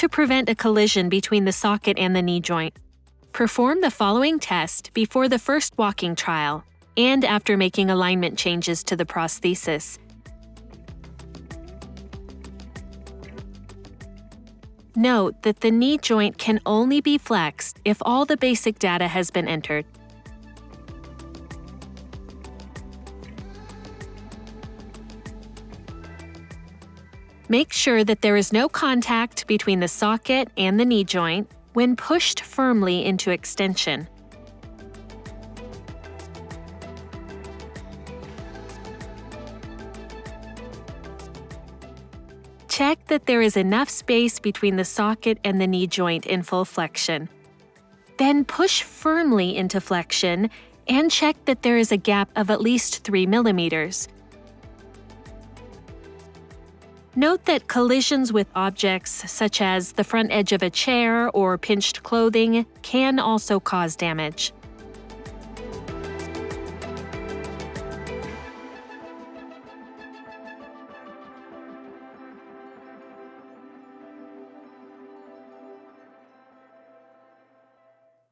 to prevent a collision between the socket and the knee joint, perform the following test before the first walking trial and after making alignment changes to the prosthesis. Note that the knee joint can only be flexed if all the basic data has been entered. Make sure that there is no contact between the socket and the knee joint when pushed firmly into extension. Check that there is enough space between the socket and the knee joint in full flexion. Then push firmly into flexion and check that there is a gap of at least 3 millimeters. Note that collisions with objects such as the front edge of a chair or pinched clothing can also cause damage.